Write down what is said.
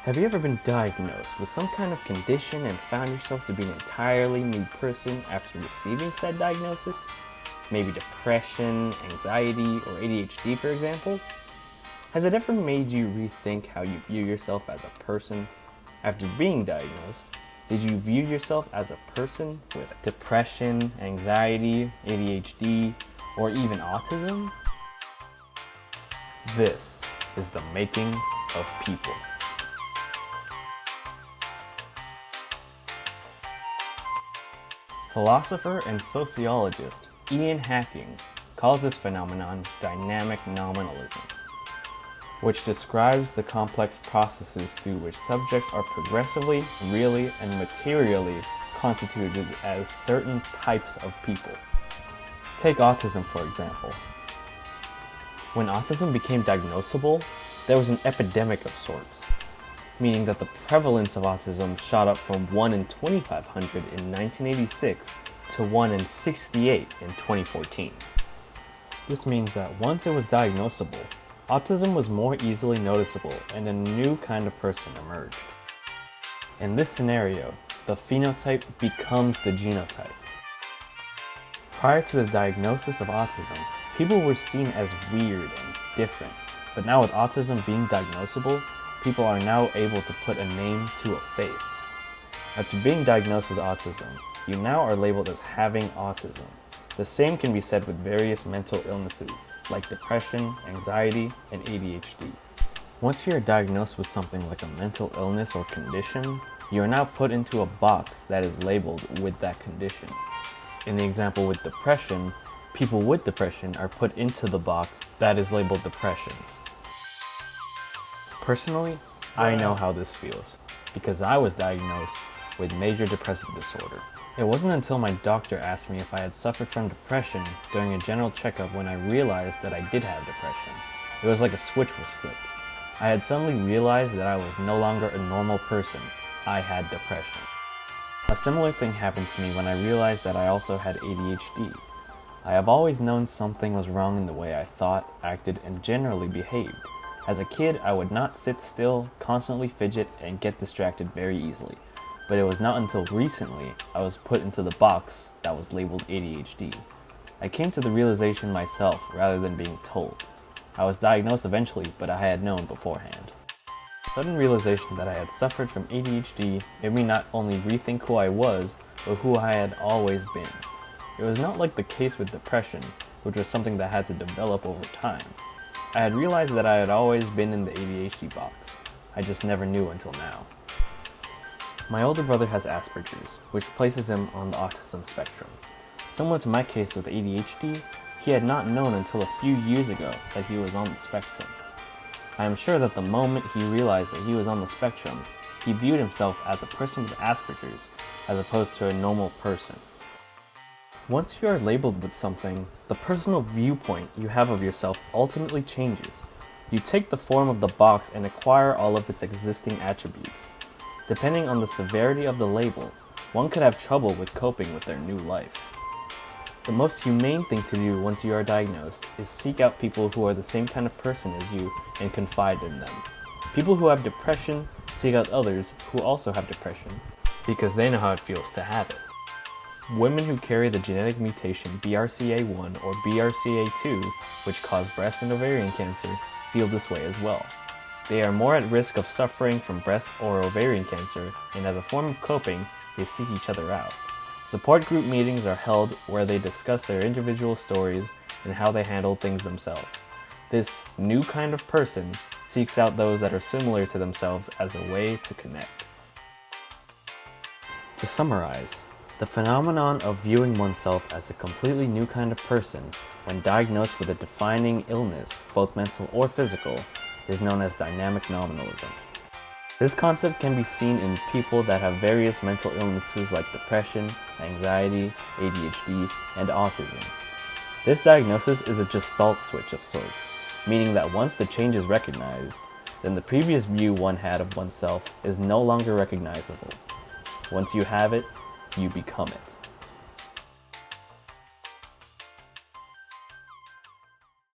Have you ever been diagnosed with some kind of condition and found yourself to be an entirely new person after receiving said diagnosis? Maybe depression, anxiety, or ADHD, for example? Has it ever made you rethink how you view yourself as a person? After being diagnosed, did you view yourself as a person with depression, anxiety, ADHD, or even autism? This is the making of people. Philosopher and sociologist Ian Hacking calls this phenomenon dynamic nominalism, which describes the complex processes through which subjects are progressively, really, and materially constituted as certain types of people. Take autism, for example. When autism became diagnosable, there was an epidemic of sorts, meaning that the prevalence of autism shot up from 1 in 2,500 in 1986 to 1 in 68 in 2014. This means that once it was diagnosable, autism was more easily noticeable and a new kind of person emerged. In this scenario, the phenotype becomes the genotype. Prior to the diagnosis of autism, people were seen as weird and different, but now with autism being diagnosable, people are now able to put a name to a face. After being diagnosed with autism, you now are labeled as having autism. The same can be said with various mental illnesses, like depression, anxiety, and ADHD. Once you are diagnosed with something like a mental illness or condition, you are now put into a box that is labeled with that condition. In the example with depression, people with depression are put into the box that is labeled depression. Personally, I know how this feels, because I was diagnosed with major depressive disorder. It wasn't until my doctor asked me if I had suffered from depression during a general checkup when I realized that I did have depression. It was like a switch was flipped. I had suddenly realized that I was no longer a normal person. I had depression. A similar thing happened to me when I realized that I also had ADHD. I have always known something was wrong in the way I thought, acted, and generally behaved. As a kid, I would not sit still, constantly fidget, and get distracted very easily. But it was not until recently I was put into the box that was labeled ADHD. I came to the realization myself rather than being told. I was diagnosed eventually, but I had known beforehand. Sudden realization that I had suffered from ADHD made me not only rethink who I was, but who I had always been. It was not like the case with depression, which was something that had to develop over time. I had realized that I had always been in the ADHD box. I just never knew until now. My older brother has Asperger's, which places him on the autism spectrum. Similar to my case with ADHD, he had not known until a few years ago that he was on the spectrum. I am sure that the moment he realized that he was on the spectrum, he viewed himself as a person with Asperger's as opposed to a normal person. Once you are labeled with something, the personal viewpoint you have of yourself ultimately changes. You take the form of the box and acquire all of its existing attributes. Depending on the severity of the label, one could have trouble with coping with their new life. The most humane thing to do once you are diagnosed is seek out people who are the same kind of person as you and confide in them. People who have depression seek out others who also have depression because they know how it feels to have it. Women who carry the genetic mutation BRCA1 or BRCA2, which cause breast and ovarian cancer, feel this way as well. They are more at risk of suffering from breast or ovarian cancer, and as a form of coping, they seek each other out. Support group meetings are held where they discuss their individual stories and how they handle things themselves. This new kind of person seeks out those that are similar to themselves as a way to connect. To summarize, the phenomenon of viewing oneself as a completely new kind of person when diagnosed with a defining illness, both mental or physical, is known as dynamic nominalism. This concept can be seen in people that have various mental illnesses like depression, anxiety, ADHD, and autism. This diagnosis is a gestalt switch of sorts, meaning that once the change is recognized, then the previous view one had of oneself is no longer recognizable. Once you have it, you become it.